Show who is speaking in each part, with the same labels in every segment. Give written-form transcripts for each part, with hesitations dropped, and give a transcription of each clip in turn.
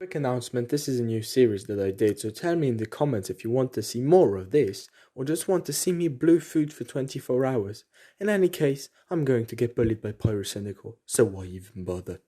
Speaker 1: Quick announcement, this is a new series that I did, so tell me in the comments if you want to see more of this, or just want to see me blue food for 24 hours. In any case, I'm going to get bullied by Pyrocynical, so why even bother?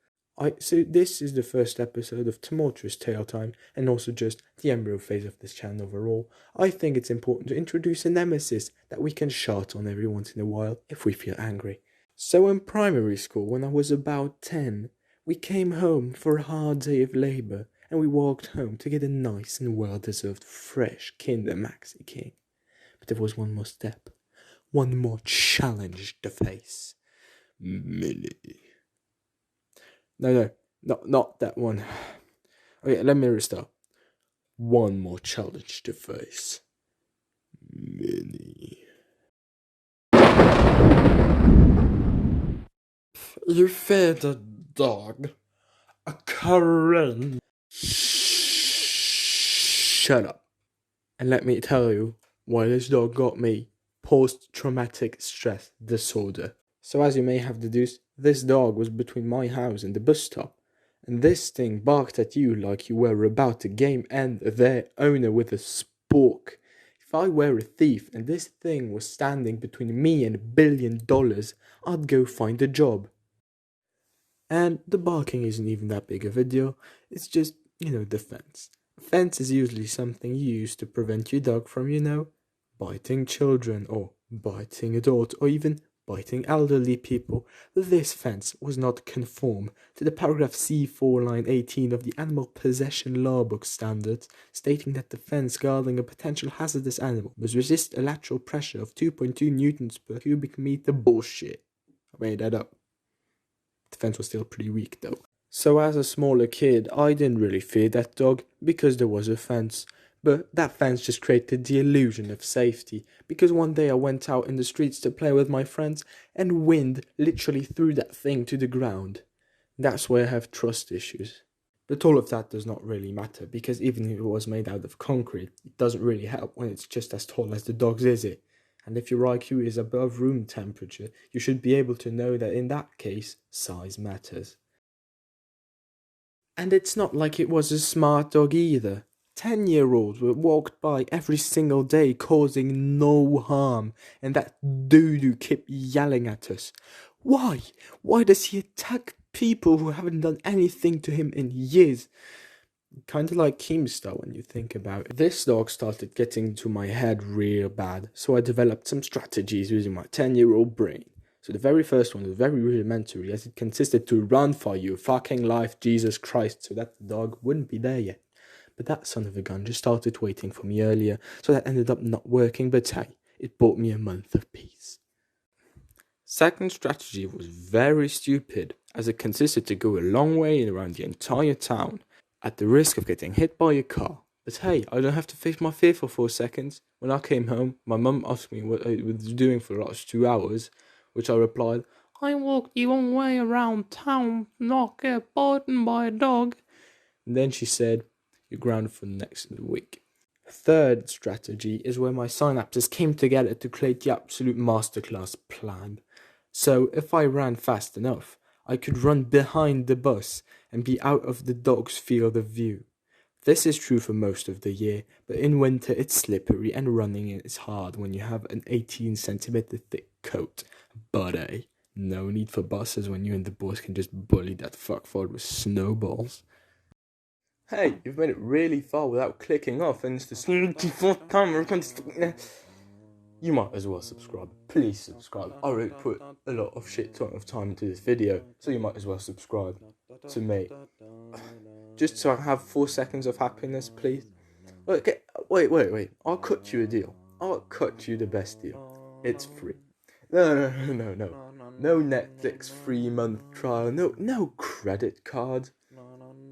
Speaker 1: So this is the first episode of Tumultuous Tale Time, and also just the embryo phase of this channel overall. I think it's important to introduce a nemesis that we can shout on every once in a while if we feel angry. So in primary school, when I was about 10, we came home for a hard day of labour, and we walked home to get a nice and well-deserved fresh Kinder Maxi King. But there was one more step, one more challenge to face. Millie. No, not that one. Okay, let me restart. One more challenge to face. Minnie. You fed a dog a current. Shut up. And let me tell you why this dog got me. Post-traumatic stress disorder. So as you may have deduced, this dog was between my house and the bus stop. And this thing barked at you like you were about to game end their owner with a spork. If I were a thief and this thing was standing between me and $1 billion, I'd go find a job. And the barking isn't even that big of a deal, it's just, the fence. A fence is usually something you use to prevent your dog from, biting children, or biting adults, or even biting elderly people. This fence was not conform to the paragraph C4 line 18 of the Animal Possession Law Book Standards, stating that the fence guarding a potential hazardous animal must resist a lateral pressure of 2.2 newtons per cubic meter. Bullshit. I made that up. The fence was still pretty weak though. So as a smaller kid, I didn't really fear that dog because there was a fence. But that fence just created the illusion of safety, because one day I went out in the streets to play with my friends and wind literally threw that thing to the ground. That's why I have trust issues. But all of that does not really matter, because even if it was made out of concrete, it doesn't really help when it's just as tall as the dog's, is it? And if your IQ is above room temperature, you should be able to know that in that case, size matters. And it's not like it was a smart dog either. 10-year-olds were walked by every single day causing no harm, and that doo-doo kept yelling at us. Why? Why does he attack people who haven't done anything to him in years? Kinda like Keemstar when you think about it. This dog started getting into my head real bad, so I developed some strategies using my 10-year-old brain. So the very first one was very rudimentary, as it consisted to run for you fucking life, Jesus Christ, so that the dog wouldn't be there yet. But that son of a gun just started waiting for me earlier, so that ended up not working, but hey, it bought me a month of peace. Second strategy was very stupid, as it consisted to go a long way around the entire town, at the risk of getting hit by a car. But hey, I don't have to face my fear for 4 seconds. When I came home, my mum asked me what I was doing for the last 2 hours, which I replied, I walked the wrong way around town, not get bitten by a dog. And then she said, you're grounded for the next week. Third strategy is where my synapses came together to create the absolute masterclass plan. So if I ran fast enough, I could run behind the bus and be out of the dog's field of view. This is true for most of the year, but in winter it's slippery and running is hard when you have an 18 centimeter thick coat. But no need for buses when you and the boys can just bully that fuckford with snowballs. Hey, you've made it really far without clicking off, and it's the 74th time. You might as well subscribe. Please subscribe. I really put a lot of shit ton of time into this video, so you might as well subscribe to me. Just so I have 4 seconds of happiness, please. Okay, wait. I'll cut you a deal. I'll cut you the best deal. It's free. No. No Netflix free month trial. No credit card.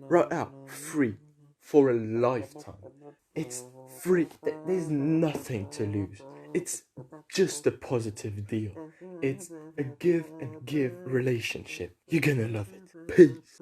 Speaker 1: Right now, free for a lifetime. It's free. There's nothing to lose. It's just a positive deal. It's a give and give relationship. You're gonna love it. Peace.